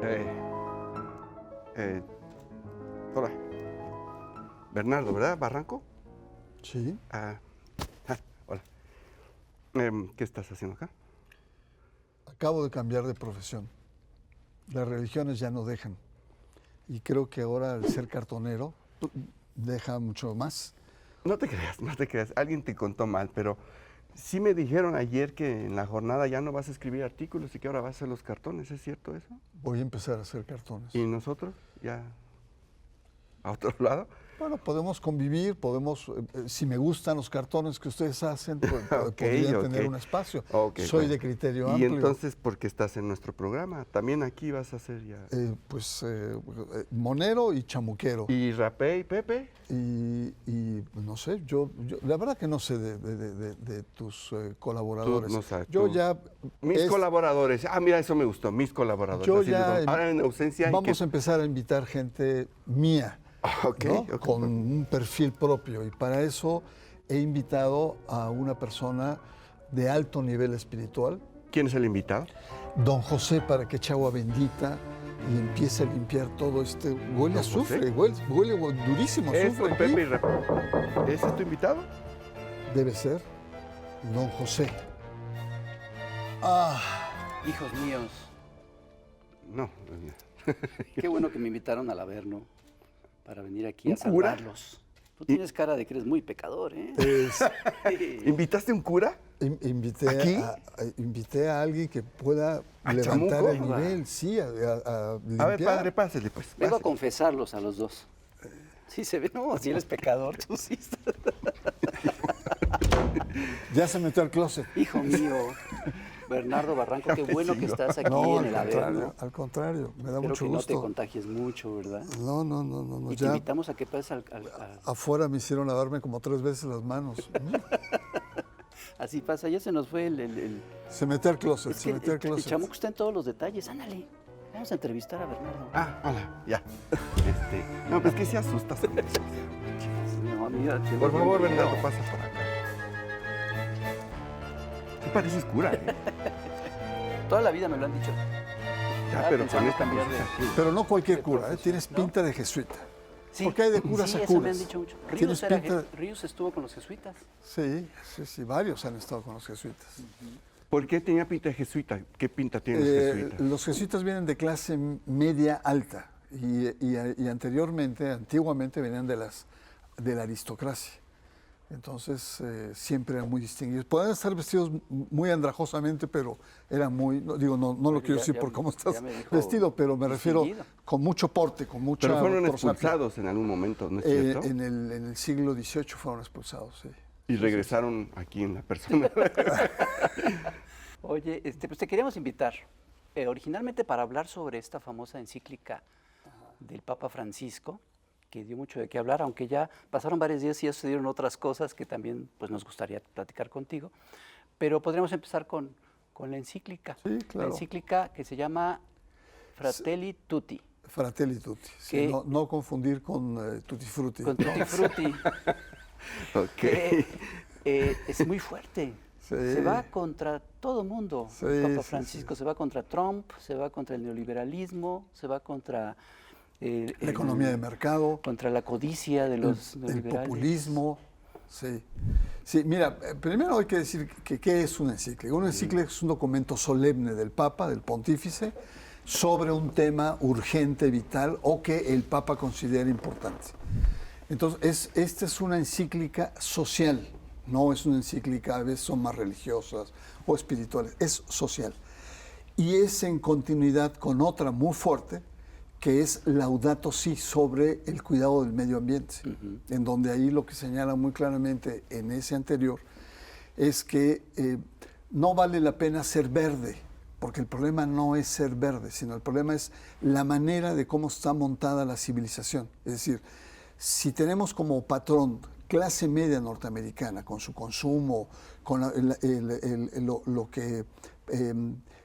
Eh, eh, hola. Bernardo, ¿verdad? ¿Barranco? Sí. Hola. ¿Qué estás haciendo acá? Acabo de cambiar de profesión. Las religiones ya no dejan. Y creo que ahora el ser cartonero deja mucho más. No te creas, no te creas. Alguien te contó mal, pero sí me dijeron ayer que en la jornada ya no vas a escribir artículos y que ahora vas a hacer los cartones. ¿Es cierto eso? Voy a empezar a hacer cartones. ¿Y nosotros? ¿Ya a otro lado? Bueno, podemos convivir, si me gustan los cartones que ustedes hacen, Okay, podrían okay. tener un espacio. Okay, Soy bueno. de criterio Y amplio. entonces, ¿por qué estás en nuestro programa? También aquí vas a hacer ya... monero y chamuquero. ¿Y Rapé y Pepe? Y no sé, yo la verdad que no sé de tus colaboradores. Tú no sabes, yo tú. ya... Mis colaboradores. Ah, mira, eso me gustó. Mis colaboradores. Yo Así ya... digo, ahora en ausencia... Vamos a empezar a invitar gente mía, Okay, ¿no? okay. Con un perfil propio. Y para eso he invitado a una persona de alto nivel espiritual. ¿Quién es el invitado? Don José, para que eche agua bendita y empiece a limpiar todo este... Huele a ¿Don José? azufre, huele durísimo ¿Es azufre aquí. Pepe y Rapé? ¿Ese es tu invitado? Debe ser Don José. Hijos míos, No. qué bueno que me invitaron al Averno para venir aquí a ¿Un cura? salvarlos. Tú tienes cara de que eres muy pecador, ¿eh? ¿Invitaste a un cura? ¿Aquí? Invité a alguien que pueda ¿A levantar Chamuco? el nivel, sí, a limpiar. A ver, padre, pásele, pues. Vengo a pásele. confesarlos a los dos. Sí se ve, no, si eres pecador, tú sí. Ya se metió al closet. Hijo mío, Bernardo Barranco, qué bueno que estás aquí No, en el Averno. al contrario, me da Espero mucho que no te gusto. contagies mucho, ¿verdad? No, Y te ya invitamos a que pases afuera me hicieron lavarme como 3 veces las manos. Así pasa, ya se nos fue el... Se metió al closet, Es se que metió al el closet. chamuco está en todos los detalles, ándale. Vamos a entrevistar a Bernardo. Ah, hola, ya. No, pues que se asustas con eso. No, mira, Por favor, Bernardo, pasa por acá. Tú pareces cura, ¿eh? Toda la vida me lo han dicho. Ya, Estaba pero con pensando esta cambiar cosa de- aquí. Pero no cualquier de cura, profesión, tienes ¿no? pinta de jesuita. Sí, Porque hay de curas sí, a eso me curas. han dicho mucho. Tienes pinta... Ríos estuvo con los jesuitas. Sí, varios han estado con los jesuitas. ¿Por qué tenía pinta de jesuita? ¿Qué pinta tienen los jesuitas? Los jesuitas vienen de clase media alta y antiguamente venían de la aristocracia. Entonces siempre eran muy distinguidos. Podían estar vestidos muy andrajosamente, pero eran muy, no lo quiero decir por cómo estás vestido, pero me refiero con mucho porte, con mucha... Pero fueron prosapia. expulsados en algún momento, ¿no es cierto? En el siglo XVIII fueron expulsados, sí. Y regresaron aquí en la persona. Oye, pues te queríamos invitar, originalmente para hablar sobre esta famosa encíclica del Papa Francisco, que dio mucho de qué hablar, aunque ya pasaron varios días y ya sucedieron otras cosas que también pues, nos gustaría platicar contigo. Pero podríamos empezar con la encíclica. Sí, claro. La encíclica que se llama Fratelli Tutti. Fratelli Tutti, sí, no confundir con Tutti Frutti. Con Tutti Frutti. Ok. Es muy fuerte. Sí. Se va contra todo mundo. Sí, el Papa sí, Francisco se va contra Trump, se va contra el neoliberalismo, se va contra La economía de mercado, contra la codicia de los el neoliberales. populismo. Sí. Sí, mira, primero hay que decir que qué es una encíclica. Una encíclica es un documento solemne del Papa, del pontífice, sobre un tema urgente, vital o que el Papa considera importante. Entonces, esta es una encíclica social, no es una encíclica, a veces son más religiosas o espirituales, es social. Y es en continuidad con otra muy fuerte, que es Laudato Si, sobre el cuidado del medio ambiente, en donde ahí lo que señala muy claramente en ese anterior es que no vale la pena ser verde, porque el problema no es ser verde, sino el problema es la manera de cómo está montada la civilización. Es decir, si tenemos como patrón clase media norteamericana, con su consumo, con lo que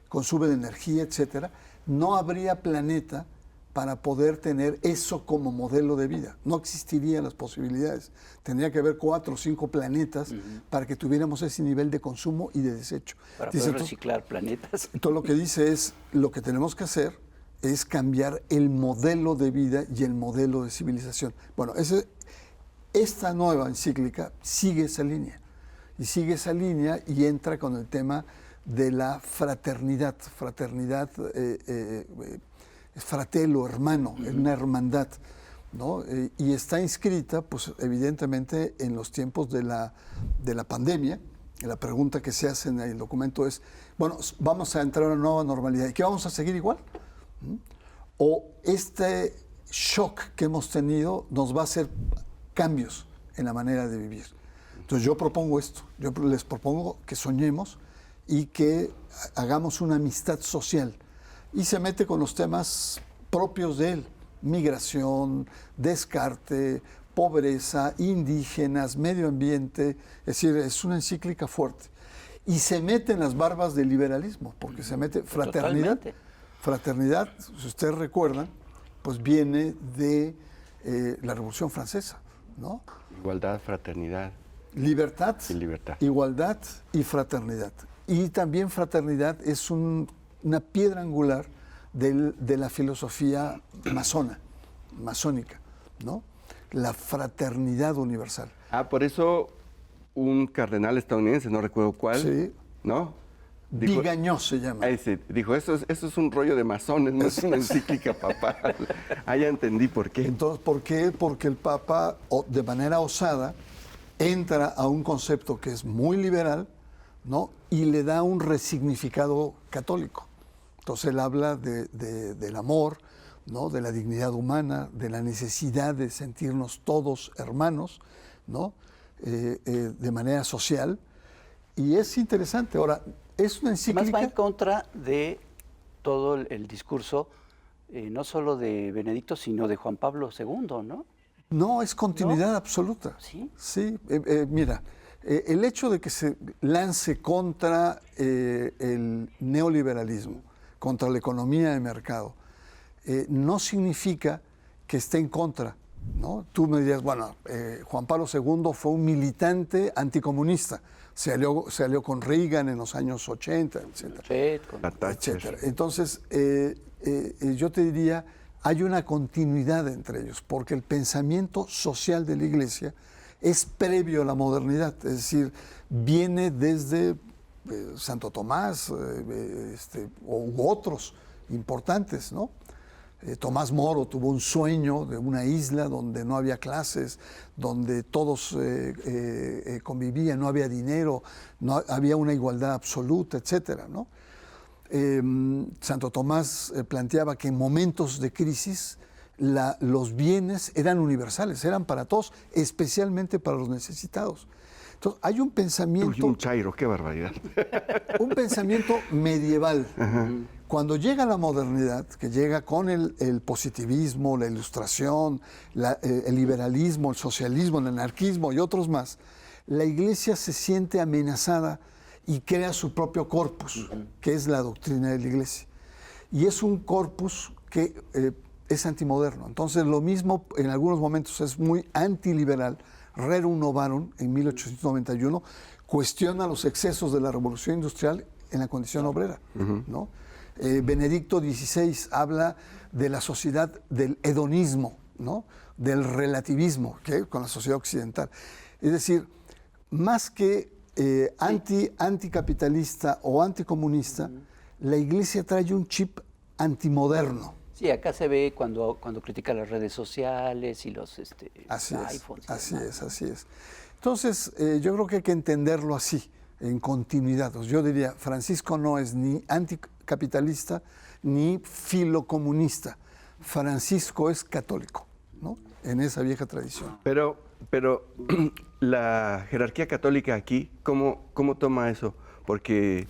consume de energía, etcétera, no habría planeta para poder tener eso como modelo de vida. No existirían las posibilidades. Tendría que haber 4 o 5 planetas para que tuviéramos ese nivel de consumo y de desecho. Para poder reciclar planetas. Entonces lo que dice es, lo que tenemos que hacer es cambiar el modelo de vida y el modelo de civilización. Bueno, esta nueva encíclica sigue esa línea. Y sigue esa línea y entra con el tema de la fraternidad. Fraternidad, fratello, hermano, es una hermandad, ¿no? Y está inscrita, pues evidentemente, en los tiempos de la pandemia. Y la pregunta que se hace en el documento es, bueno, vamos a entrar a una nueva normalidad. ¿Y qué vamos a seguir igual? ¿O este shock que hemos tenido nos va a hacer cambios en la manera de vivir? Entonces yo propongo esto, yo les propongo que soñemos y que hagamos una amistad social. Y se mete con los temas propios de él: migración, descarte, pobreza, indígenas, medio ambiente. Es decir, es una encíclica fuerte. Y se mete en las barbas del liberalismo, porque se mete fraternidad. Totalmente. Fraternidad, si ustedes recuerdan, pues viene de la Revolución Francesa, ¿no? Igualdad, fraternidad. Libertad, Y libertad. igualdad y fraternidad. Y también fraternidad es una piedra angular de la filosofía masónica, ¿no? La fraternidad universal. Por eso un cardenal estadounidense, no recuerdo cuál, Sí. ¿no? Dijo, Vigañó se llama. ese, dijo, eso es un rollo de masones, no es una encíclica papal. Ya entendí por qué. Entonces, ¿por qué? Porque el Papa, de manera osada, entra a un concepto que es muy liberal, ¿no? Y le da un resignificado católico. Entonces él habla del amor, ¿no? De la dignidad humana, de la necesidad de sentirnos todos hermanos, ¿no? De manera social. Y es interesante. Ahora, es una encíclica... Más va en contra de todo el discurso, no solo de Benedicto, sino de Juan Pablo II, ¿no? No, es continuidad absoluta. ¿Sí? Sí, mira, el hecho de que se lance contra el neoliberalismo, contra la economía de mercado, no significa que esté en contra, ¿no? Tú me dirías, bueno, Juan Pablo II fue un militante anticomunista, se alió con Reagan en los años 80, etcétera. Entonces, yo te diría, hay una continuidad entre ellos, porque el pensamiento social de la Iglesia es previo a la modernidad, es decir, viene desde Santo Tomás u otros importantes, ¿no? Tomás Moro tuvo un sueño de una isla donde no había clases, donde todos convivían, no había dinero, no había una igualdad absoluta, etcétera, ¿no? Santo Tomás planteaba que en momentos de crisis los bienes eran universales, eran para todos, especialmente para los necesitados. Entonces, hay un pensamiento... Un chairo, qué barbaridad. Un pensamiento medieval. Cuando llega la modernidad, que llega con el positivismo, la ilustración, el liberalismo, el socialismo, el anarquismo y otros más, la Iglesia se siente amenazada y crea su propio corpus, que es la doctrina de la Iglesia. Y es un corpus que es antimoderno. Entonces, lo mismo en algunos momentos es muy antiliberal. Rerum Novarum, en 1891, cuestiona los excesos de la revolución industrial en la condición obrera, ¿no? Benedicto XVI habla de la sociedad del hedonismo, ¿no? Del relativismo, ¿okay? Con la sociedad occidental. Es decir, más que anticapitalista o anticomunista, la Iglesia trae un chip antimoderno. Sí, acá se ve cuando critica las redes sociales y los iPhones. Así es. Entonces, yo creo que hay que entenderlo así, en continuidad. Yo diría, Francisco no es ni anticapitalista ni filocomunista. Francisco es católico, ¿no? En esa vieja tradición. Pero la jerarquía católica aquí, ¿cómo toma eso? Porque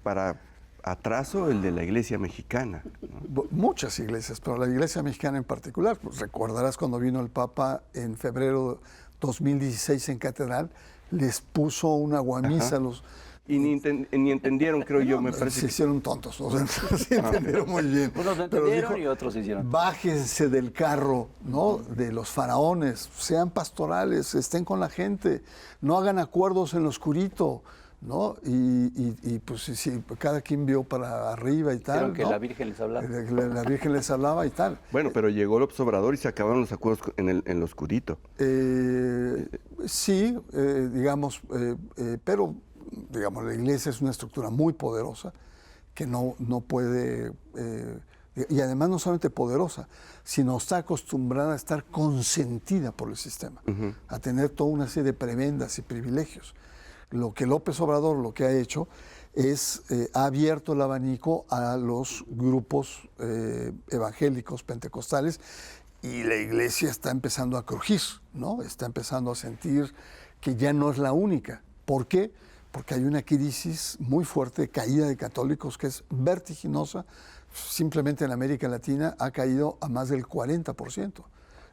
para atraso el de la Iglesia mexicana, ¿no? Muchas iglesias, pero la Iglesia mexicana en particular. Pues recordarás cuando vino el Papa en febrero 2016 en Catedral, les puso una guamisa a los... Y ni entendieron, creo yo, me parece. Se hicieron tontos, o sea, se entendieron muy bien. Unos no entendieron y otros hicieron. Bájense del carro, ¿no? De los faraones, sean pastorales, estén con la gente, no hagan acuerdos en lo oscurito, ¿no? Y pues sí, cada quien vio para arriba y tal, Dijeron que ¿no? la Virgen les hablaba. La Virgen les hablaba y tal. Bueno, pero llegó López Obrador y se acabaron los acuerdos en lo oscurito. Sí, digamos, pero digamos, la Iglesia es una estructura muy poderosa que no puede, y además no solamente poderosa, sino está acostumbrada a estar consentida por el sistema, a tener toda una serie de prebendas y privilegios. Lo que López Obrador lo que ha hecho es, ha abierto el abanico a los grupos evangélicos, pentecostales, y la Iglesia está empezando a crujir, ¿no? Está empezando a sentir que ya no es la única. ¿Por qué? Porque hay una crisis muy fuerte de caída de católicos que es vertiginosa. Simplemente en América Latina ha caído a más del 40%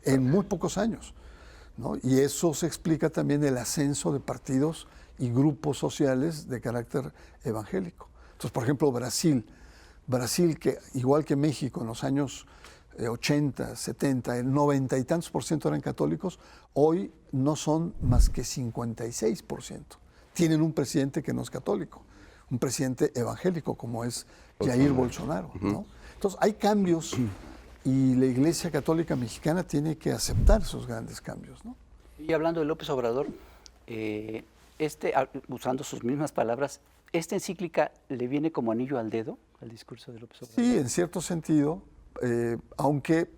en muy pocos años, ¿no? Y eso se explica también el ascenso de partidos y grupos sociales de carácter evangélico. Entonces, por ejemplo, Brasil, que igual que México en los años 80, 70, el 90 y tantos por ciento eran católicos, hoy no son más que 56%. Tienen un presidente que no es católico, un presidente evangélico como es Jair Bolsonaro, ¿no? Entonces hay cambios y la Iglesia Católica Mexicana tiene que aceptar esos grandes cambios, ¿no? Y hablando de López Obrador, usando sus mismas palabras, ¿esta encíclica le viene como anillo al dedo al discurso de López Obrador? Sí, en cierto sentido, aunque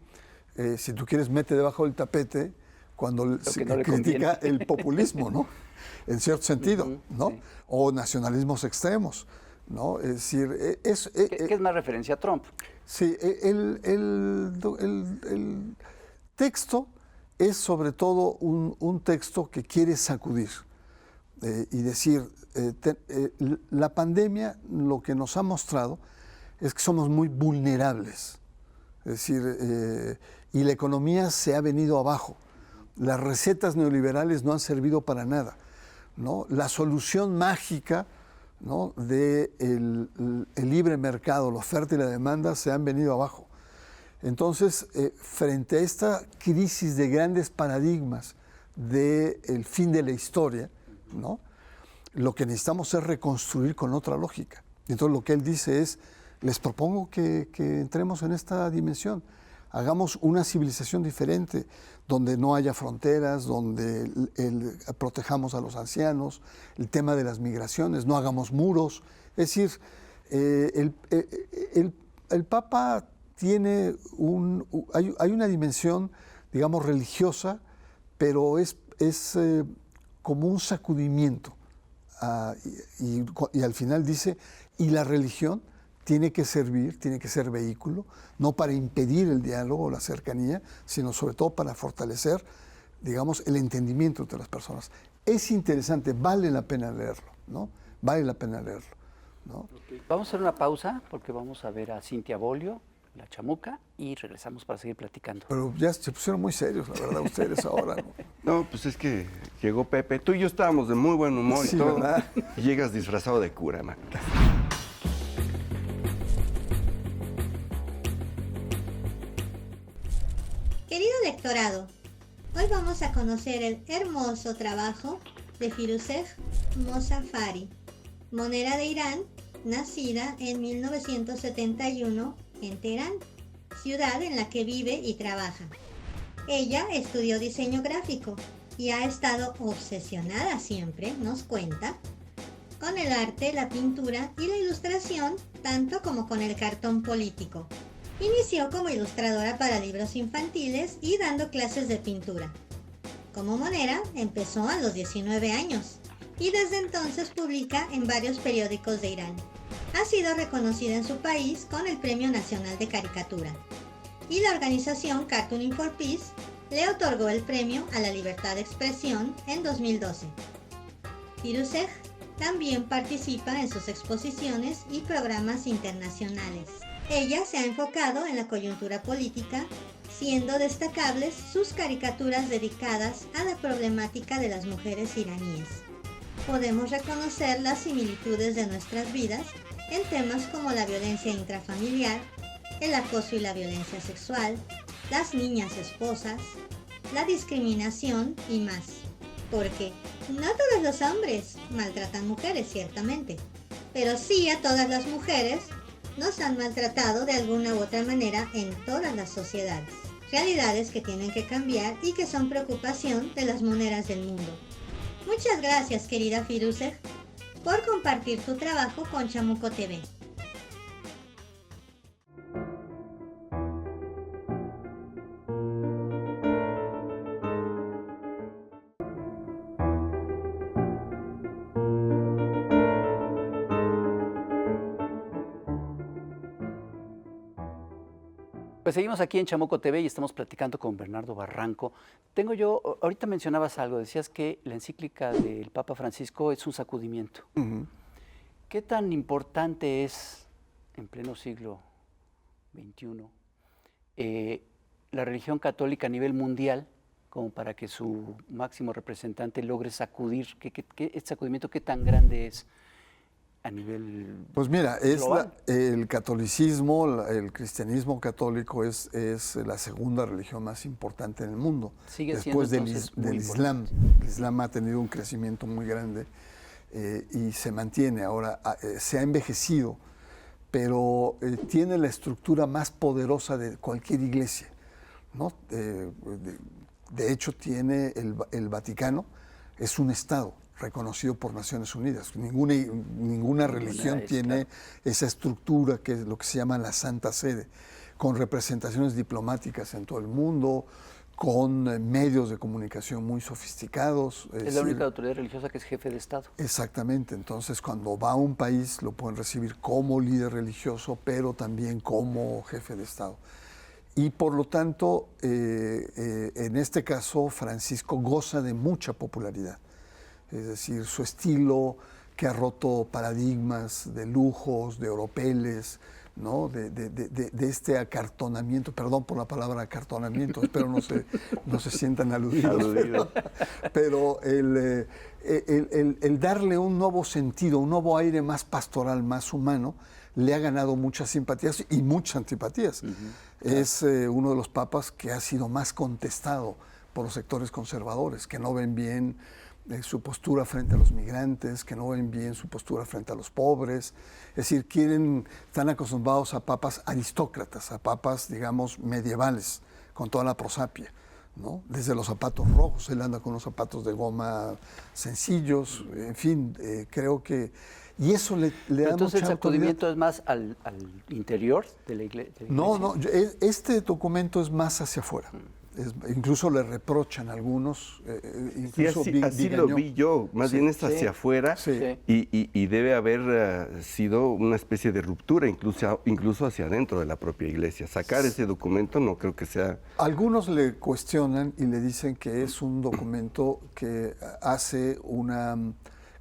si tú quieres mete debajo del tapete cuando se critica el populismo, ¿no? En cierto sentido, ¿no? Sí. O nacionalismos extremos, ¿no? Es decir, ¿Qué es más referencia a Trump? Sí, el texto es sobre todo un texto que quiere sacudir y decir, la pandemia lo que nos ha mostrado es que somos muy vulnerables, es decir, y la economía se ha venido abajo. Las recetas neoliberales no han servido para nada, ¿no? La solución mágica, ¿no?, de el libre mercado, la oferta y la demanda se han venido abajo. Entonces, frente a esta crisis de grandes paradigmas del fin de la historia, ¿no?, lo que necesitamos es reconstruir con otra lógica. Entonces, lo que él dice es, les propongo que entremos en esta dimensión. Hagamos una civilización diferente, donde no haya fronteras, donde protejamos a los ancianos, el tema de las migraciones, no hagamos muros. Es decir, el Papa tiene hay una dimensión, digamos, religiosa, pero es como un sacudimiento. Y al final dice, y la religión tiene que servir, tiene que ser vehículo, no para impedir el diálogo o la cercanía, sino sobre todo para fortalecer, digamos, el entendimiento entre las personas. Es interesante, vale la pena leerlo, ¿no? Vale la pena leerlo, ¿no? Okay. Vamos a hacer una pausa porque vamos a ver a Cintia Bolio, la chamuca, y regresamos para seguir platicando. Pero ya se pusieron muy serios, la verdad, ustedes ahora, ¿no? No, pues es que llegó Pepe. Tú y yo estábamos de muy buen humor sí, y todo. ¿verdad? Y llegas disfrazado de cura, man. Querido lectorado, hoy vamos a conocer el hermoso trabajo de Firuzeh Mossaffari, monera de Irán, nacida en 1971 en Teherán, ciudad en la que vive y trabaja. Ella estudió diseño gráfico y ha estado obsesionada siempre, nos cuenta, con el arte, la pintura y la ilustración, tanto como con el cartón político. Inició como ilustradora para libros infantiles y dando clases de pintura. Como monera empezó a los 19 años y desde entonces publica en varios periódicos de Irán. Ha sido reconocida en su país con el Premio Nacional de Caricatura y la organización Cartooning for Peace le otorgó el Premio a la Libertad de Expresión en 2012. Firuzeh también participa en sus exposiciones y programas internacionales. Ella se ha enfocado en la coyuntura política, siendo destacables sus caricaturas dedicadas a la problemática de las mujeres iraníes. Podemos reconocer las similitudes de nuestras vidas en temas como la violencia intrafamiliar, el acoso y la violencia sexual, las niñas esposas, la discriminación y más. Porque No todos los hombres maltratan mujeres, ciertamente, pero sí a todas las mujeres nos han maltratado de alguna u otra manera en todas las sociedades. Realidades que tienen que cambiar y que son preocupación de las moneras del mundo. Muchas gracias, querida Firuzeh, por compartir tu trabajo con Chamuco TV. Pues seguimos aquí en Chamuco TV y estamos platicando con Bernardo Barranco. Ahorita mencionabas algo, decías que la encíclica del Papa Francisco es un sacudimiento. ¿Qué tan importante es, en pleno siglo XXI, la religión católica a nivel mundial como para que su máximo representante logre sacudir? ¿Este sacudimiento qué tan grande es a nivel Pues mira, global? el catolicismo, el cristianismo católico es la segunda religión más importante en el mundo. Sigue después siendo, del entonces, muy Islam. El Islam ha tenido un crecimiento muy grande y se mantiene. Ahora, se ha envejecido, pero tiene la estructura más poderosa de cualquier iglesia, ¿no? De hecho, tiene el Vaticano, es un Estado reconocido por Naciones Unidas. Ninguna religión tiene esa estructura que es lo que se llama la Santa Sede, con representaciones diplomáticas en todo el mundo, con medios de comunicación muy sofisticados. Es la única autoridad religiosa que es jefe de Estado. Exactamente. Entonces, cuando va a un país, lo pueden recibir como líder religioso, pero también como jefe de Estado. Y por lo tanto, en este caso, Francisco goza de mucha popularidad. Es decir, su estilo que ha roto paradigmas de lujos, de oropeles, ¿no? de este acartonamiento, perdón por la palabra acartonamiento, espero no se sientan aludidos. Pero el darle un nuevo sentido, un nuevo aire más pastoral, más humano, le ha ganado muchas simpatías y muchas antipatías. Es uno de los papas que ha sido más contestado por los sectores conservadores, que no ven bien su postura frente a los migrantes, que no ven bien su postura frente a los pobres. Es decir, están acostumbrados a papas aristócratas, a papas, digamos, medievales, con toda la prosapia, ¿no? Desde los zapatos rojos, él anda con unos zapatos de goma sencillos, en fin, creo que... Y eso le da Entonces mucha el sacudimiento autoridad. es más al interior de la iglesia. No, este documento es más hacia afuera. Incluso le reprochan algunos, incluso Sí, así lo vi yo, más bien es hacia afuera y debe haber sido una especie de ruptura incluso hacia adentro de la propia iglesia. Sacar ese documento no creo que sea... Algunos le cuestionan y le dicen que es un documento que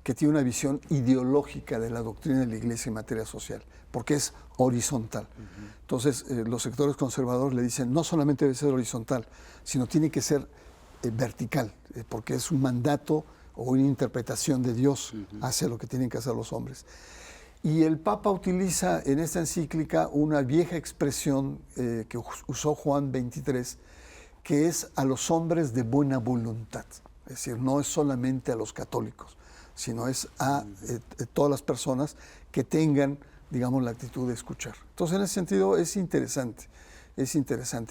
que tiene una visión ideológica de la doctrina de la iglesia en materia social, porque es horizontal. Entonces, los sectores conservadores le dicen, no solamente debe ser horizontal, sino tiene que ser vertical, porque es un mandato o una interpretación de Dios hacia lo que tienen que hacer los hombres. Y el Papa utiliza en esta encíclica una vieja expresión que usó Juan XXIII, que es a los hombres de buena voluntad. Es decir, no es solamente a los católicos, sino es a todas las personas que tengan, digamos, la actitud de escuchar. Entonces, en ese sentido, es interesante.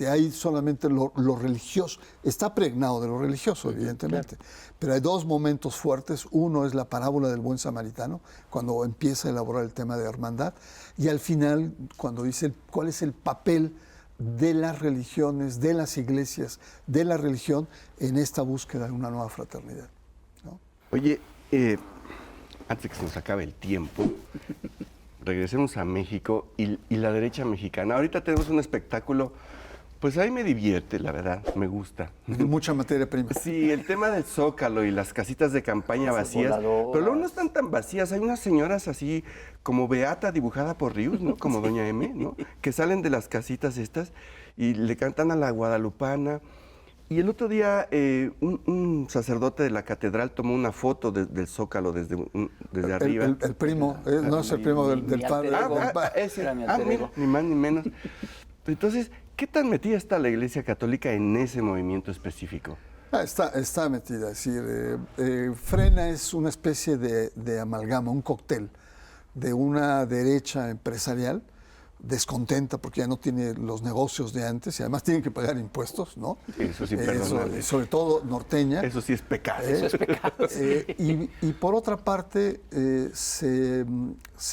Hay solamente lo religioso, está pregnado de lo religioso, evidentemente, pero hay dos momentos fuertes. Uno es la parábola del buen samaritano, cuando empieza a elaborar el tema de hermandad, y al final, cuando dice cuál es el papel de las religiones, de las iglesias, de la religión, en esta búsqueda de una nueva fraternidad, ¿no? Oye, antes de que se nos acabe el tiempo, regresemos a México y la derecha mexicana. Ahorita tenemos un espectáculo, pues ahí me divierte, la verdad, me gusta. Mucha materia prima. Sí, el tema del Zócalo y las casitas de campaña vacías, pero luego no están tan vacías. Hay unas señoras así como Beata dibujada por Rius, ¿no? Como Doña M, ¿no? Que salen de las casitas estas y le cantan a la guadalupana. Y el otro día un sacerdote de la catedral tomó una foto del Zócalo desde arriba. El primo, no es el primo del padre. Mira, ni más ni menos. Entonces, ¿qué tan metida está la Iglesia Católica en ese movimiento específico? Está metida. Es decir, Frena es una especie de amalgama, un cóctel de una derecha empresarial descontenta porque ya no tiene los negocios de antes y además tienen que pagar impuestos, ¿no? Eso es imperdonable. Sobre todo norteña. Eso sí es pecado. Eso es pecado. Sí. Y por otra parte se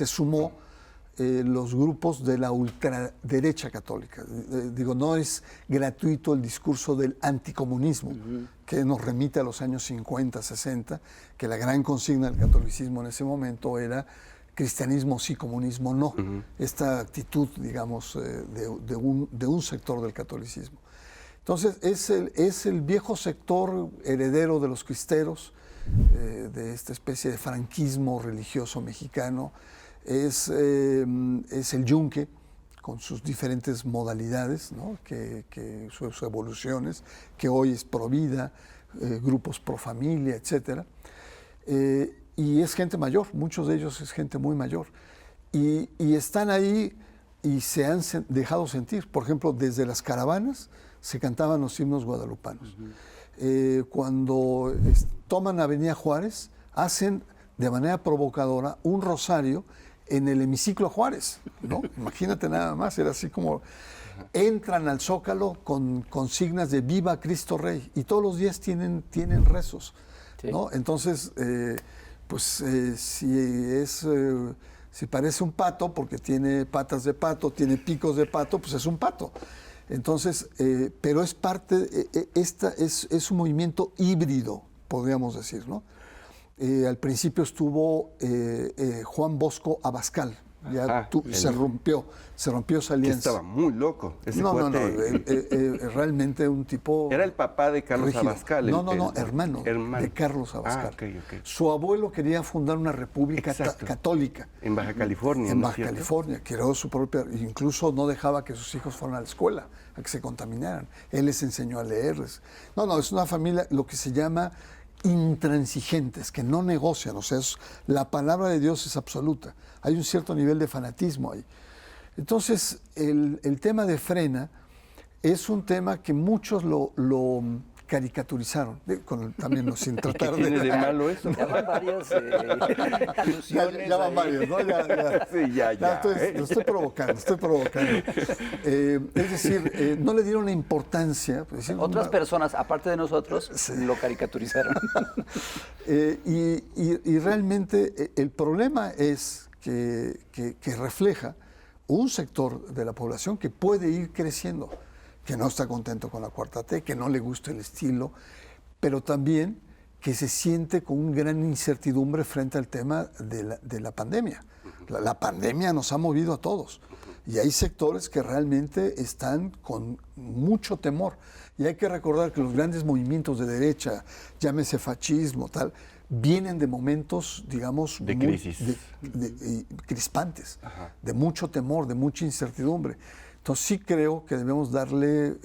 sumó los grupos de la ultraderecha católica. Digo, no es gratuito el discurso del anticomunismo, que nos remite a los años 50, 60, que la gran consigna del catolicismo en ese momento era cristianismo sí, comunismo no. Esta actitud, digamos, de un sector del catolicismo. Entonces, es el viejo sector heredero de los cristeros, de esta especie de franquismo religioso mexicano. Es el yunque, con sus diferentes modalidades, ¿no? Sus evoluciones, que hoy es pro vida, grupos pro familia, etc. Y es gente mayor, muchos de ellos es gente muy mayor. Y están ahí y se han dejado sentir. Por ejemplo, desde las caravanas se cantaban los himnos guadalupanos. Cuando toman Avenida Juárez, hacen de manera provocadora un rosario en el hemiciclo Juárez, ¿no? Imagínate nada más, era así como entran al Zócalo con consignas de Viva Cristo Rey y todos los días tienen rezos, ¿no? Entonces, si parece un pato porque tiene patas de pato, tiene picos de pato, pues es un pato. Entonces, pero es parte, es un movimiento híbrido, podríamos decir, ¿no? Al principio estuvo Juan Bosco Abascal, ya se rompió esa alianza. Que estaba muy loco. No, realmente un tipo. Era el papá de Carlos rígido. Abascal. Hermano de Carlos Abascal. Okay. Su abuelo quería fundar una república católica. En Baja California. En Baja California, creó su propia, incluso no dejaba que sus hijos fueran a la escuela, a que se contaminaran. Él les enseñó a leerles. Es una familia, lo que se llama intransigentes, que no negocian, o sea, la palabra de Dios es absoluta. Hay un cierto nivel de fanatismo ahí. Entonces, el tema de Frena es un tema que muchos lo caricaturizaron, también sin tratar ¿Qué tiene de malo eso? Ya van varias alusiones. Ya van varios, ¿no? Lo estoy provocando. Es decir, no le dieron la importancia. Otras personas, aparte de nosotros, lo caricaturizaron. Y realmente el problema es que refleja un sector de la población que puede ir creciendo, que no está contento con la Cuarta T, que no le gusta el estilo, pero también que se siente con una gran incertidumbre frente al tema de la pandemia. La pandemia nos ha movido a todos y hay sectores que realmente están con mucho temor. Y hay que recordar que los grandes movimientos de derecha, llámese fascismo, tal, vienen de momentos, digamos, de crisis, crispantes, de mucho temor, de mucha incertidumbre. Entonces sí creo que debemos darle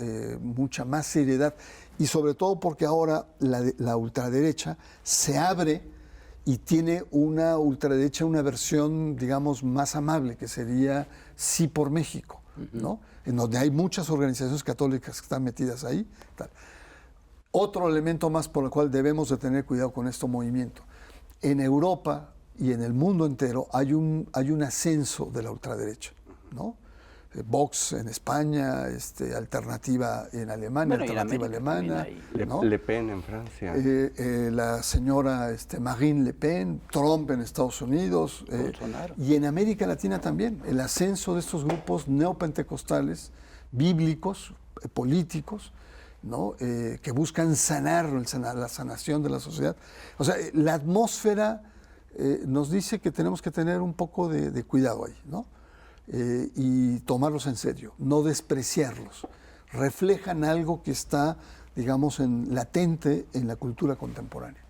mucha más seriedad y sobre todo porque ahora la ultraderecha se abre y tiene una ultraderecha, una versión, digamos, más amable, que sería Sí por México, ¿no? En donde hay muchas organizaciones católicas que están metidas ahí. Tal. Otro elemento más por el cual debemos de tener cuidado con este movimiento. En Europa y en el mundo entero hay un ascenso de la ultraderecha, ¿no? Vox en España, Alternativa en Alemania, Alternativa Alemana, ¿no? Le Pen en Francia, la señora Marine Le Pen, Trump en Estados Unidos, y en América Latina también, el ascenso de estos grupos neopentecostales, bíblicos, políticos, ¿no? Que buscan sanar la sanación de la sociedad. O sea, la atmósfera nos dice que tenemos que tener un poco de cuidado ahí, ¿no? Y tomarlos en serio, no despreciarlos. Reflejan algo que está, digamos, latente en la cultura contemporánea,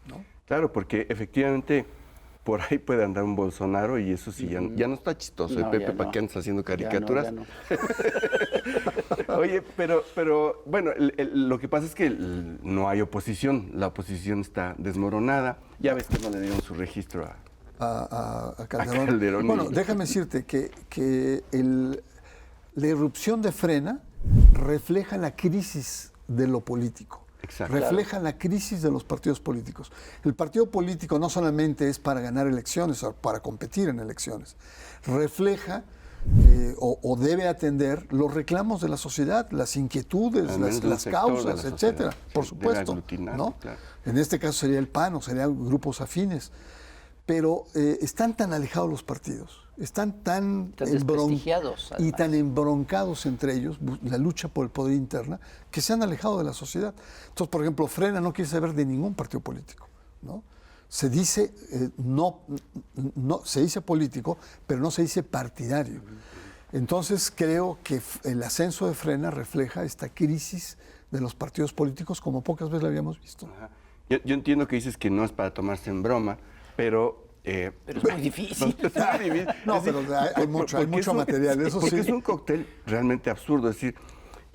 ¿no? Claro, porque efectivamente por ahí puede andar un Bolsonaro y eso sí, ya no está chistoso. No, Pepe, ¿para qué andas haciendo caricaturas? Ya no. Oye, pero bueno, lo que pasa es que no hay oposición, la oposición está desmoronada. Ya ves que no le dieron su registro a Calderón. Bueno, déjame decirte que la irrupción de Frena refleja la crisis de lo político. Exacto. Refleja la crisis de los partidos políticos. El partido político no solamente es para ganar elecciones o para competir en elecciones, refleja o debe atender los reclamos de la sociedad, las inquietudes, las causas, etcétera, por supuesto, ¿no? Claro. En este caso sería el PAN o serían grupos afines. Pero están tan alejados los partidos, están tan desprestigiados y tan embroncados entre ellos, la lucha por el poder interna, que se han alejado de la sociedad. Entonces, por ejemplo, Frena no quiere saber de ningún partido político, ¿no? Se dice se dice político, pero no se dice partidario. Entonces, creo que el ascenso de Frena refleja esta crisis de los partidos políticos como pocas veces la habíamos visto. Ajá. Yo entiendo que dices que no es para tomarse en broma, pero es muy difícil. No, pero hay mucho material, eso porque sí. es un cóctel realmente absurdo. Es decir,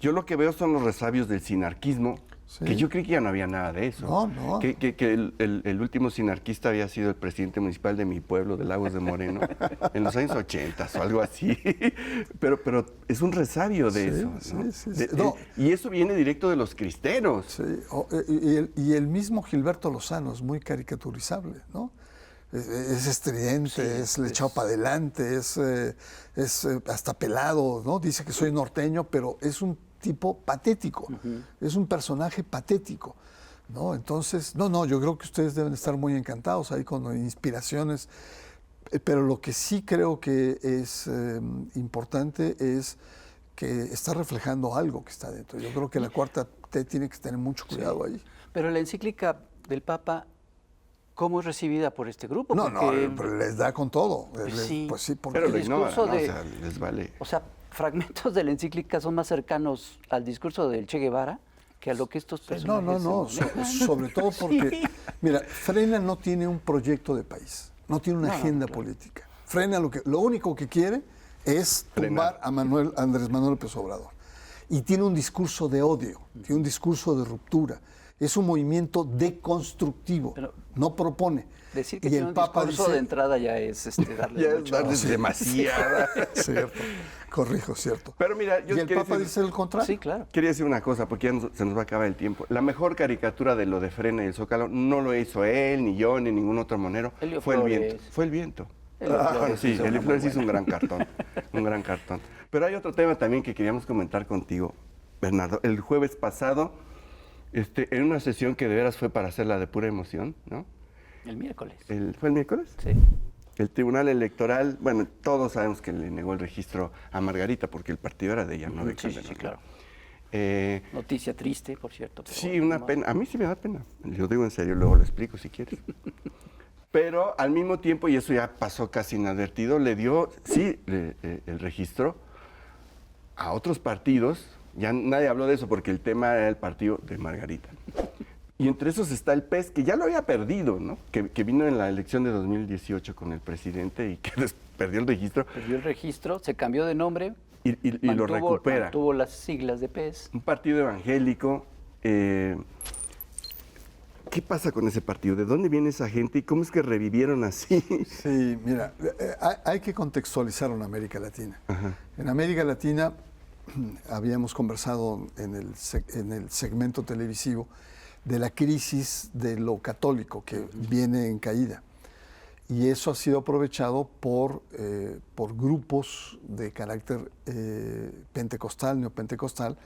yo lo que veo son los resabios del sinarquismo, Sí. que yo creí que ya no había nada de eso. No. Que el último sinarquista había sido el presidente municipal de mi pueblo, de Lagos de Moreno, en los años 80 o algo así. Pero es un resabio de eso, ¿no? Sí. Y eso viene directo de los cristeros. Sí, y el mismo Gilberto Lozano es muy caricaturizable, ¿no? Es estridente, es echado para adelante, es hasta pelado, ¿no? Dice que soy norteño, pero es un tipo patético, es un personaje patético, ¿no? Entonces, yo creo que ustedes deben estar muy encantados ahí con inspiraciones, pero lo que sí creo que es importante es que está reflejando algo que está dentro. Yo creo que la cuarta T tiene que tener mucho cuidado ahí. Pero la encíclica del Papa, ¿cómo es recibida por este grupo? No, pero les da con todo. Sí. Pues sí, porque Pero lo el discurso ignoran, ¿no? de- O sea, les vale. O sea, fragmentos de la encíclica son más cercanos al discurso del Che Guevara que a lo que estos personajes No. Sobre todo porque, mira, Frena no tiene un proyecto de país, no tiene una agenda política. Frena lo único que quiere es tumbar a Andrés Manuel López Obrador. Y tiene un discurso de odio, tiene un discurso de ruptura. Es un movimiento deconstructivo, Pero no propone. decir que Y tiene el un Papa discurso dice, de entrada ya es darle Ya es mucho... darles demasiada. cierto, corrijo, cierto. Pero mira, yo y el quería Papa decir- dice el contrario. Sí, claro. Quería decir una cosa, porque ya se nos va a acabar el tiempo. La mejor caricatura de lo de Frena y el Zócalo no lo hizo él, ni yo, ni ningún otro monero. Elio Fue el Flores. viento. Fue el viento. Elio Flores Sí, hizo una Elio muy Flores hizo buena. un gran cartón. Un gran cartón. Pero hay otro tema también que queríamos comentar contigo, Bernardo. El jueves pasado, en una sesión que de veras fue para hacerla de pura emoción, ¿no? El miércoles. ¿Fue el miércoles? Sí. El Tribunal Electoral, bueno, todos sabemos que le negó el registro a Margarita porque el partido era de ella, no de Sí, Calderón, sí, ¿no? claro. Eh, Noticia triste, por cierto. pero Sí, una no- pena. A mí sí me da pena. Lo digo en serio, luego lo explico si quieres. Pero al mismo tiempo, y eso ya pasó casi inadvertido, le dio, el registro a otros partidos. Ya nadie habló de eso porque el tema era el partido de Margarita. Y entre esos está el PES, que ya lo había perdido, ¿no? Que vino en la elección de 2018 con el presidente y que perdió el registro Perdió el registro, se cambió de nombre. y lo recupera. Tuvo las siglas de PES. Un partido evangélico. ¿Qué pasa con ese partido? ¿De dónde viene esa gente y cómo es que revivieron así? Sí, mira, hay que contextualizarlo en América Latina. Ajá. En América Latina habíamos conversado en el segmento televisivo de la crisis de lo católico que viene en caída. Y eso ha sido aprovechado por grupos de carácter pentecostal, neopentecostal,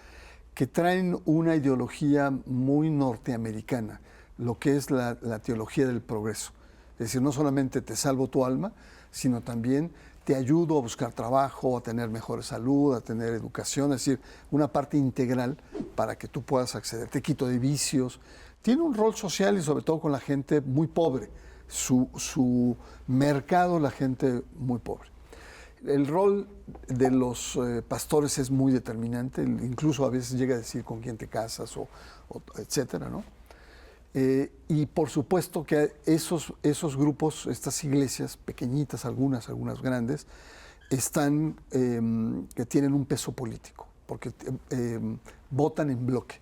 que traen una ideología muy norteamericana, lo que es la teología del progreso. Es decir, no solamente te salvo tu alma, sino también te ayudo a buscar trabajo, a tener mejor salud, a tener educación, es decir, una parte integral para que tú puedas acceder. Te quito de vicios. Tiene un rol social y sobre todo con la gente muy pobre. Su mercado, la gente muy pobre. El rol de los pastores es muy determinante, incluso a veces llega a decir con quién te casas o etcétera, ¿no? Y por supuesto que esos grupos, estas iglesias, pequeñitas, algunas grandes, que tienen un peso político, porque votan en bloque.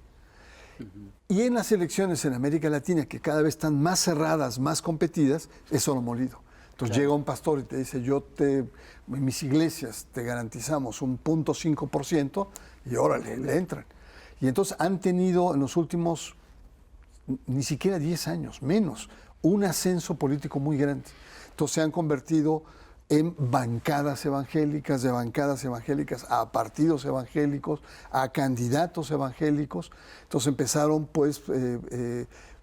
Y en las elecciones en América Latina, que cada vez están más cerradas, más competidas, eso lo molido. Entonces llega un pastor y te dice, en mis iglesias te garantizamos un 0.5% y órale, le entran. Y entonces han tenido en los últimos ni siquiera 10 años, menos, un ascenso político muy grande. Entonces se han convertido en bancadas evangélicas, de bancadas evangélicas a partidos evangélicos, a candidatos evangélicos. Entonces empezaron pues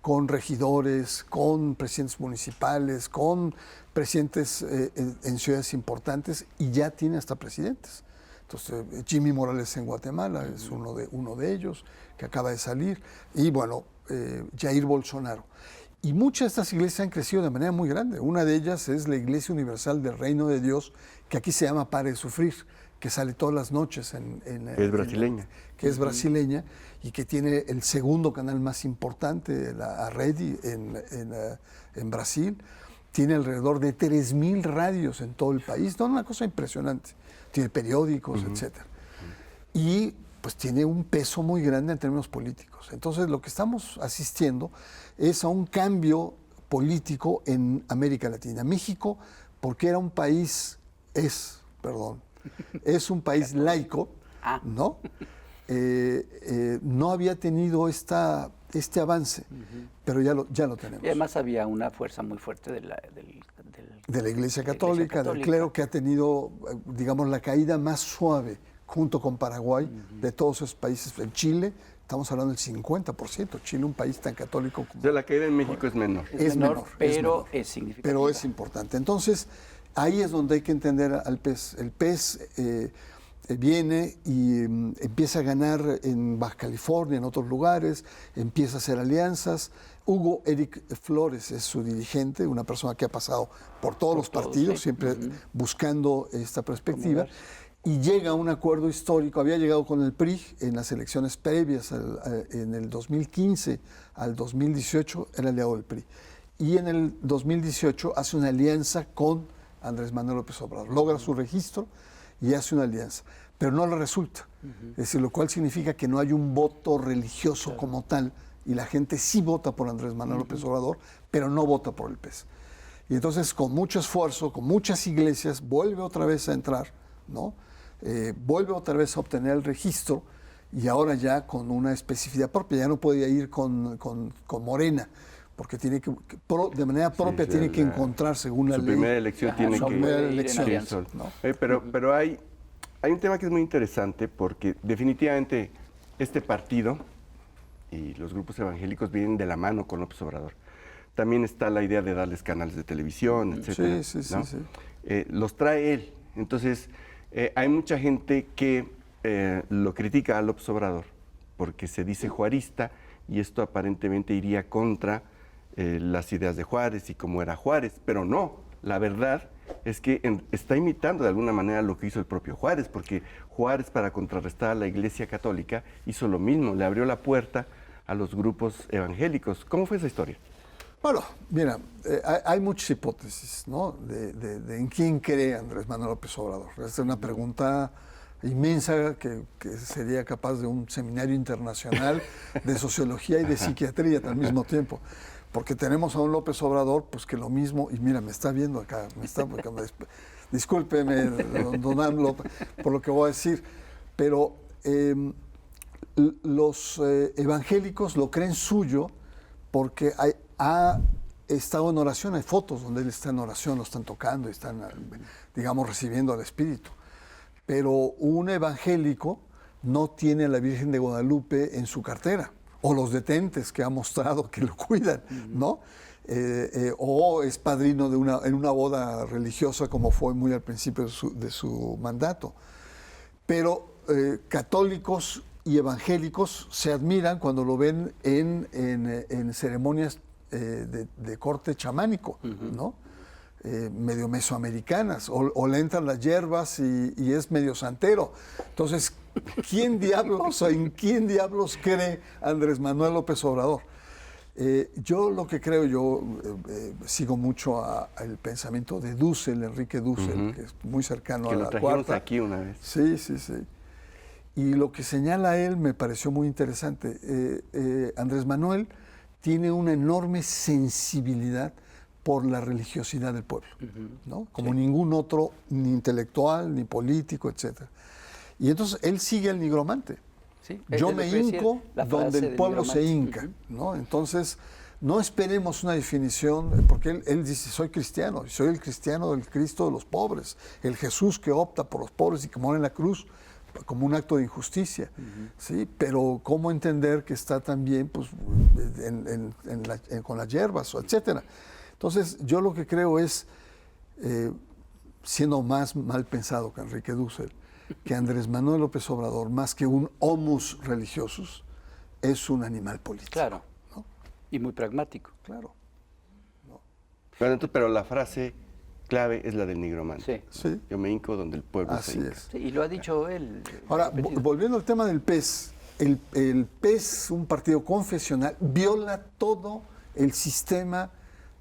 con regidores, con presidentes municipales, con presidentes en ciudades importantes y ya tiene hasta presidentes. Entonces Jimmy Morales en Guatemala es uno de ellos que acaba de salir y bueno, Jair Bolsonaro. Y muchas de estas iglesias han crecido de manera muy grande. Una de ellas es la Iglesia Universal del Reino de Dios, que aquí se llama Pare de Sufrir, que sale todas las noches. Que es brasileña. Que es brasileña y que tiene el segundo canal más importante, la Rede, en Brasil. Tiene alrededor de 3,000 radios en todo el país. No, una cosa impresionante. Tiene periódicos, etcétera. Y pues tiene un peso muy grande en términos políticos. Entonces lo que estamos asistiendo es a un cambio político en América Latina. México, porque era un país, es un país laico, ¿no? No había tenido este avance, pero ya lo tenemos. Y además había una fuerza muy fuerte de la Iglesia Católica, del clero, que ha tenido, digamos, la caída más suave junto con Paraguay, de todos esos países. En Chile, estamos hablando del 50%. Chile, un país tan católico como... O sea, la caída en México es menor. Es menor, pero es significativa. Pero es importante. Entonces, ahí es donde hay que entender al PES. El PES viene y empieza a ganar en Baja California, en otros lugares, empieza a hacer alianzas. Hugo Eric Flores es su dirigente, una persona que ha pasado por todos los partidos, sí, siempre buscando esta perspectiva. Y llega a un acuerdo histórico, había llegado con el PRI en las elecciones previas, en el 2015 al 2018 era aliado del PRI. Y en el 2018 hace una alianza con Andrés Manuel López Obrador, logra su registro y hace una alianza, pero no le resulta. Es decir, lo cual significa que no hay un voto religioso como tal, y la gente sí vota por Andrés Manuel López Obrador, pero no vota por el PES. Y entonces, con mucho esfuerzo, con muchas iglesias, vuelve otra vez a entrar, ¿no? Vuelve otra vez a obtener el registro y ahora ya con una especificidad propia. Ya no podía ir con Morena, porque tiene que, de manera propia, tiene que encontrar según la ley. Su primera elección tiene que... primera elección. ¿No? Pero hay un tema que es muy interesante porque definitivamente este partido y los grupos evangélicos vienen de la mano con López Obrador. También está la idea de darles canales de televisión, etcétera. Sí. Los trae él. Entonces, hay mucha gente que lo critica a López Obrador porque se dice juarista y esto aparentemente iría contra las ideas de Juárez y cómo era Juárez, pero no, la verdad es que está imitando de alguna manera lo que hizo el propio Juárez, porque Juárez, para contrarrestar a la Iglesia Católica, hizo lo mismo, le abrió la puerta a los grupos evangélicos. ¿Cómo fue esa historia? Bueno, mira, hay muchas hipótesis, ¿no? De en quién cree Andrés Manuel López Obrador. Es una pregunta inmensa que sería capaz de un seminario internacional de sociología y de psiquiatría al mismo tiempo. Porque tenemos a un López Obrador, pues que lo mismo, y mira, me está viendo acá, discúlpeme, don AMLO, por lo que voy a decir, pero los evangélicos lo creen suyo porque ha estado en oración, hay fotos donde él está en oración, lo están tocando y están, digamos, recibiendo al Espíritu. Pero un evangélico no tiene a la Virgen de Guadalupe en su cartera, o los detentes que ha mostrado que lo cuidan, ¿no? O es padrino en una boda religiosa, como fue muy al principio de su mandato. Pero católicos y evangélicos se admiran cuando lo ven en ceremonias de corte chamánico, ¿no? Medio mesoamericanas, o le entran las hierbas y es medio santero. Entonces, ¿en quién diablos cree Andrés Manuel López Obrador? Yo lo que creo, sigo mucho el pensamiento de Dussel, Enrique Dussel, que es muy cercano a la cuarta. Que lo trajimos aquí una vez. Sí. Y lo que señala él me pareció muy interesante. Andrés Manuel tiene una enorme sensibilidad por la religiosidad del pueblo, ¿no? Como ningún otro, ni intelectual, ni político, etc. Y entonces él sigue al nigromante. Sí, Yo es lo me que decía, hinco la donde frase el del pueblo se nigromante. hinca, ¿no? Entonces, no esperemos una definición, porque él dice, soy cristiano, y soy el cristiano del Cristo de los pobres, el Jesús que opta por los pobres y que muere en la cruz como un acto de injusticia, ¿sí? Pero ¿cómo entender que está también pues, con las hierbas, etcétera? Entonces, yo lo que creo es, siendo más mal pensado que Enrique Dussel, que Andrés Manuel López Obrador, más que un homus religiosus, es un animal político. Claro. ¿No? Y muy pragmático. Claro. Bueno, entonces, pero la frase clave es la del nigromante. Sí. Sí. Yo me hinco donde el pueblo Así se hinca. es. Sí, y lo ha dicho él. Ahora, repetido. volviendo al tema del PES, el PES, un partido confesional, viola todo el sistema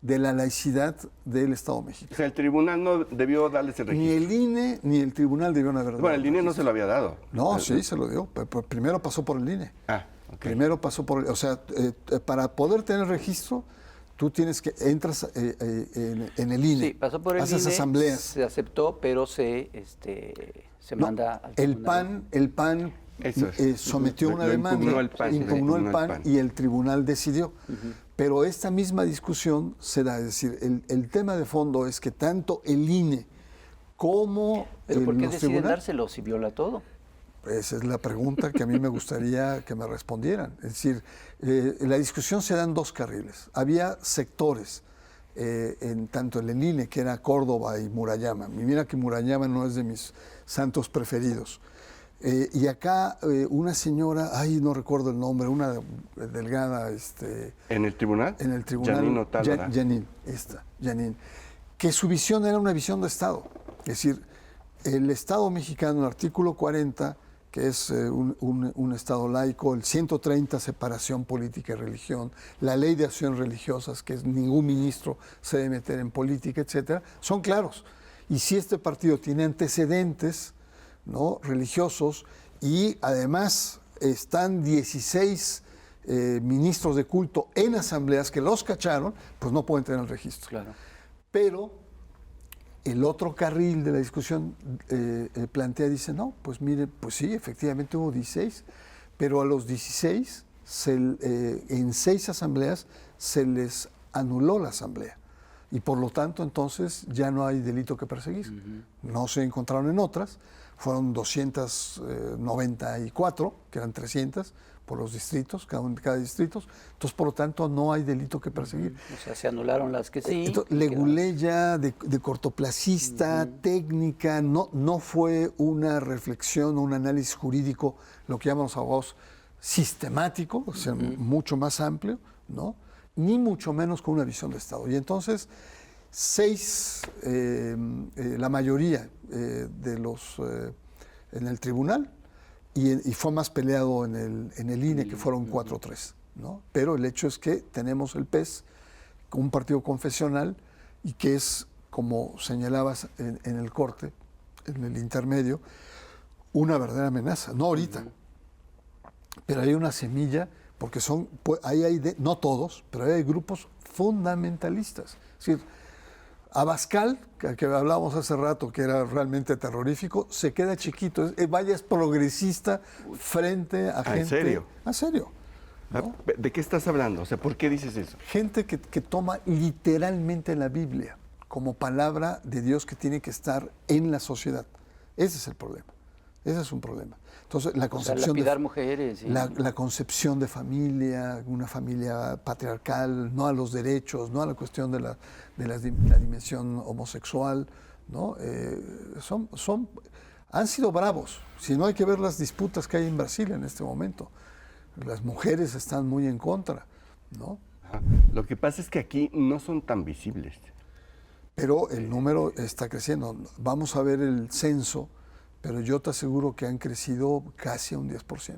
de la laicidad del Estado O mexicano. sea, el tribunal no debió darles el Ni registro. el INE ni el tribunal debieron haber dado. Bueno, el INE no se lo había dado. No, sí, se lo dio. Pero primero pasó por el INE. Ah, ok. Primero pasó por, o sea, para poder tener registro, tú tienes que entras en el INE. Sí, pasó por el haces INE, asambleas. se aceptó, pero se No, manda al el tribunal. PAN Eso es. sometió Lo una demanda, impugnó el PAN. impugnó el PAN y el tribunal decidió. Pero esta misma discusión se da, es decir, el tema de fondo es que tanto el INE como ¿Pero por qué los deciden tribunales, dárselo si viola todo? esa es la pregunta que a mí me gustaría que me respondieran. Es decir, la discusión se da en dos carriles. Había sectores, tanto en el INE, que era Córdoba y Murayama. Y mira que Murayama no es de mis santos preferidos. Y acá una señora, ay, no recuerdo el nombre, una delgada, ¿En el tribunal? en el tribunal. Janine Otálora. Janine, que su visión era una visión de Estado. Es decir, el Estado mexicano, el artículo 40, que es un Estado laico, el 130, separación política y religión, la ley de acciones religiosas, que ningún ministro se debe meter en política, etcétera, son claros. Y si este partido tiene antecedentes, ¿no?, religiosos, y además están 16 ministros de culto en asambleas que los cacharon, pues no pueden tener el registro. Claro. Pero el otro carril de la discusión plantea, dice, no, pues mire, pues sí, efectivamente hubo 16, pero a los 16, en 6 asambleas se les anuló la asamblea. Y por lo tanto, entonces, ya no hay delito que perseguir. No se encontraron en otras, fueron 294, que eran 300 por los distritos, cada distrito. Entonces, por lo tanto, no hay delito que perseguir. O sea, se anularon las que sí. Entonces, leguleya, de cortoplacista, técnica, no fue una reflexión, un análisis jurídico, lo que llaman los abogados, sistemático, o sea, mucho más amplio, ¿no?, ni mucho menos con una visión de Estado. Y entonces, 6, la mayoría de los en el tribunal, y fue más peleado en el INE, que fueron 4-3, ¿no? Pero el hecho es que tenemos el PES, un partido confesional, y que es, como señalabas en el corte, en el intermedio, una verdadera amenaza. No ahorita, pero hay una semilla, porque no todos, pero hay grupos fundamentalistas. Es decir, Abascal, que hablábamos hace rato, que era realmente terrorífico, se queda chiquito. Es progresista frente a gente... ¿En serio? ¿En serio? ¿No? ¿De qué estás hablando? O sea, ¿por qué dices eso? Gente que toma literalmente la Biblia como palabra de Dios que tiene que estar en la sociedad. Ese es el problema. Ese es un problema. Entonces, la concepción lapidar mujeres. La concepción de familia, una familia patriarcal, no a los derechos, no a la cuestión de la dimensión homosexual, ¿no? Han sido bravos. Si no, hay que ver las disputas que hay en Brasil en este momento. Las mujeres están muy en contra, ¿no? Ajá. Lo que pasa es que aquí no son tan visibles. Pero el número está creciendo. Vamos a ver el censo, pero yo te aseguro que han crecido casi a un 10%.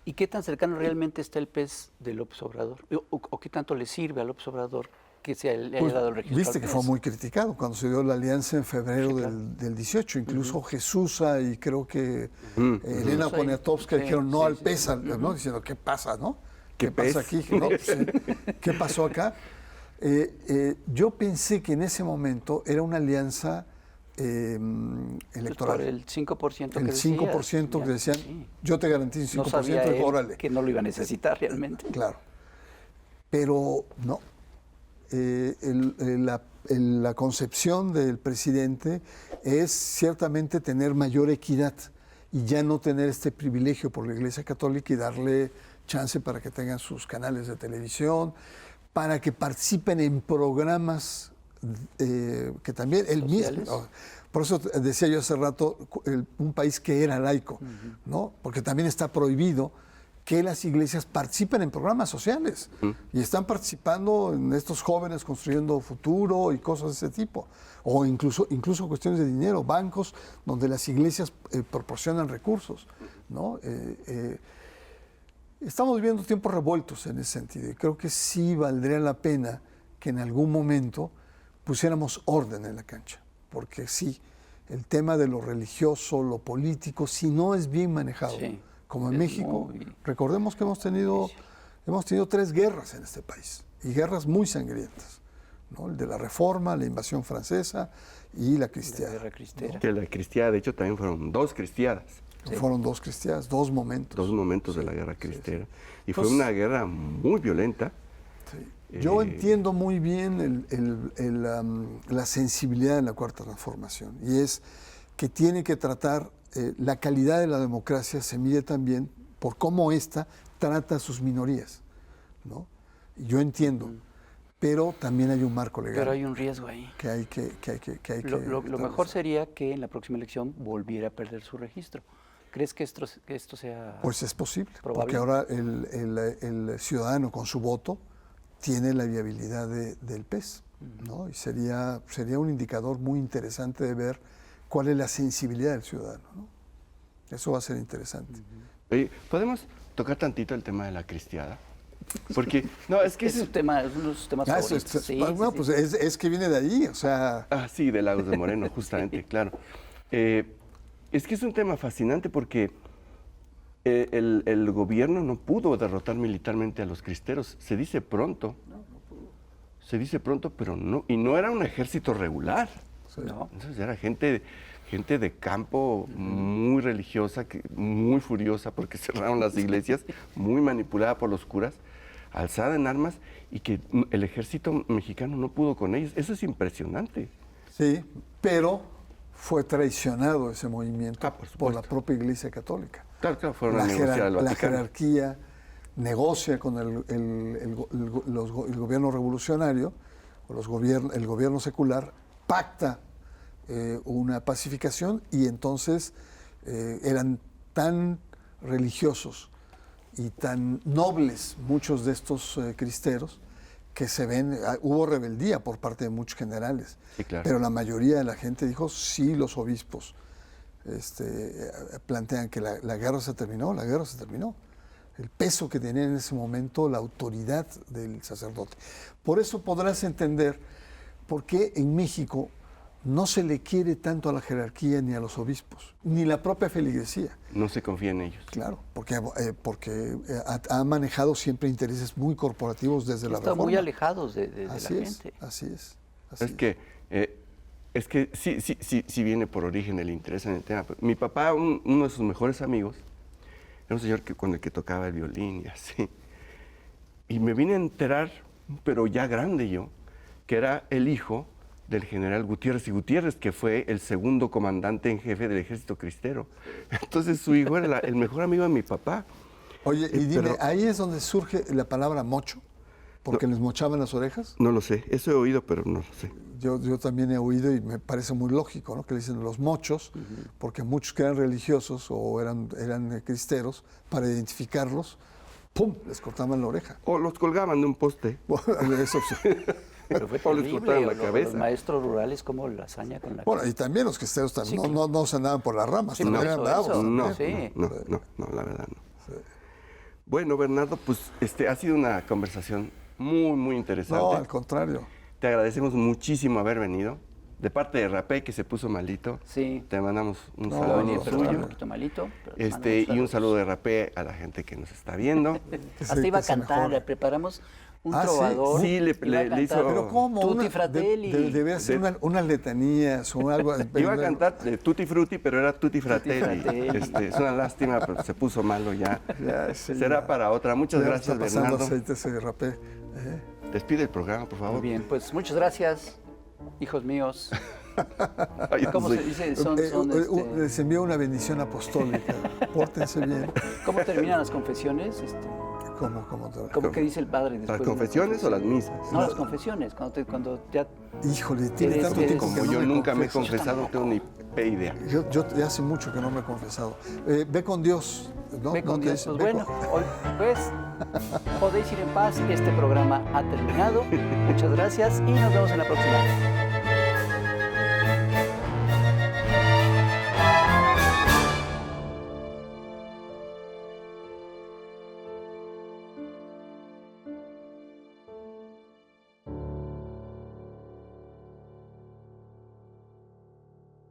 ¿Y qué tan cercano realmente está el PES de López Obrador? ¿O qué tanto le sirve a López Obrador que le haya dado el registro Viste al que PES? fue muy criticado cuando se dio la alianza en febrero del 18. Incluso Jesús y creo que Elena Poniatowska dijeron no al PES, ¿no? Diciendo, ¿qué pasa, no? ¿Qué pasa aquí? ¿No? Sí. ¿Qué pasó acá? Yo pensé que en ese momento era una alianza electoral. Por el 5% que el decías, 5% que decían, sí. yo te garantizo No 5%, sabía él órale. que no lo iba a necesitar realmente. Claro. Pero no. La concepción del presidente es ciertamente tener mayor equidad y ya no tener este privilegio por la Iglesia Católica y darle chance para que tengan sus canales de televisión, para que participen en programas que también él mismo. Por eso decía yo hace rato un país que era laico, ¿no? Porque también está prohibido que las iglesias participen en programas sociales y están participando en estos jóvenes construyendo futuro y cosas de ese tipo, o incluso cuestiones de dinero, bancos donde las iglesias proporcionan recursos, ¿no? Estamos viviendo tiempos revueltos en ese sentido y creo que sí valdría la pena que en algún momento pusiéramos orden en la cancha, porque sí, el tema de lo religioso, lo político, si no es bien manejado, Sí. como en Es México, muy... recordemos que hemos tenido 3 guerras en este país, y guerras muy sangrientas, ¿no? El de la Reforma, la invasión francesa y la cristiada. La guerra cristera. Que la cristiada, de hecho, también fueron 2 cristiadas. Sí. Fueron 2 cristiadas, 2 momentos. 2 momentos de Sí, la guerra sí, cristera. sí. Y fue Entonces, una guerra muy violenta. sí. Yo entiendo muy bien la sensibilidad de la Cuarta Transformación, y es que tiene que tratar, la calidad de la democracia se mide también por cómo ésta trata a sus minorías, ¿no? Y yo entiendo, pero también hay un marco legal. Pero hay un riesgo ahí. Que hay que Lo mejor sería que en la próxima elección volviera a perder su registro. ¿Crees que esto sea Pues es posible, probable? porque ahora el ciudadano con su voto tiene la viabilidad del PES, ¿no? Y sería un indicador muy interesante de ver cuál es la sensibilidad del ciudadano, ¿no? Eso va a ser interesante. Oye, ¿podemos tocar tantito el tema de la cristiada? Porque, no, es que es un tema, es uno de sus temas favoritos. Sí, bueno, sí, pues sí. es que viene de ahí, o sea... Ah, sí, de Lagos de Moreno, justamente, claro. Es que es un tema fascinante porque el gobierno no pudo derrotar militarmente a los cristeros. Se dice pronto. Se dice pronto, pero no. Y no era un ejército regular. Sí. No. Entonces era gente de campo muy religiosa, muy furiosa porque cerraron las iglesias, muy manipulada por los curas, alzada en armas, y que el ejército mexicano no pudo con ellos. Eso es impresionante. Sí, pero fue traicionado ese movimiento Por por supuesto. la propia Iglesia Católica. Claro, fueron a negociar al La Vaticano. jerarquía negocia con el gobierno revolucionario, o el gobierno secular, pacta una pacificación, y entonces eran tan religiosos y tan nobles muchos de estos cristeros que hubo rebeldía por parte de muchos generales, Sí, claro. pero la mayoría de la gente dijo sí. Los obispos plantean que la guerra se terminó, la guerra se terminó. El peso que tenía en ese momento la autoridad del sacerdote. Por eso podrás entender por qué en México no se le quiere tanto a la jerarquía ni a los obispos, ni la propia feligresía. No se confía en ellos. Claro, porque ha manejado siempre intereses muy corporativos desde la Están Reforma. muy alejados de la Así es, gente. así es. Es que sí viene por origen el interés en el tema. Mi papá, uno de sus mejores amigos, era un señor con el que tocaba el violín y así. Y me vine a enterar, pero ya grande yo, que era el hijo del general Gutiérrez y Gutiérrez, que fue el segundo comandante en jefe del ejército cristero. Entonces su hijo era el mejor amigo de mi papá. Oye, y dime, pero- ¿ahí es donde surge la palabra mocho? ¿Porque les mochaban las orejas? No lo sé, eso he oído, pero no lo sé. Yo también he oído y me parece muy lógico, ¿no? Que le dicen los mochos, porque muchos que eran religiosos o eran cristeros, para identificarlos, ¡pum!, les cortaban la oreja. O los colgaban de un poste. Eso sí. Pero fue O les terrible, cortaron la los cabeza. maestros rurales, como la hazaña con la Bueno, y también los cristeros Sí, no se andaban por las ramas, Sí, también no, eran eso, bravos. eso. No, Sí. no, la verdad no. Bueno, Bernardo, pues ha sido una conversación muy, muy interesante. No, al contrario. Te agradecemos muchísimo haber venido. De parte de Rapé, que se puso malito, Sí. te mandamos un No, Va a saludo venir, no, pero está un suyo. poquito malito. pero te Y mandamos un saludos. saludo de Rapé a la gente que nos está viendo. Que Hasta iba a se cantar, mejore. le preparamos un Ah, ¿sí? trovador. Sí, le iba a hizo- cantar Pero ¿cómo? Tutti Fratelli. Debe ser unas letanías o algo. Iba a cantar de Tutti Frutti, pero era Tutti Fratelli. Fratelli. Es una lástima, pero se puso malo ya. Ya, sí, Será ya. para otra. Muchas Ya gracias, está pasando Bernardo. aceite ese rapé. Despide el programa, por favor. Muy bien, pues muchas gracias, hijos míos. Ay, ¿Cómo sí. se dice? Son, Les envío una bendición apostólica. Pórtense bien. ¿Cómo terminan las confesiones? ¿Cómo que dice el padre después? ¿Las de confesiones o las misas? No, las confesiones, cuando ya... Híjole, tiene Eres- tanto eres- tiempo que Como yo no me nunca me he confieso. confesado, no tengo ni idea. Yo ya hace mucho que no me he confesado. Ve con Dios. ¿No? Ve con ¿No te Dios. dice? Pues Ve bueno, con- hoy, pues podéis ir en paz. Este programa ha terminado. Muchas gracias y nos vemos en la próxima.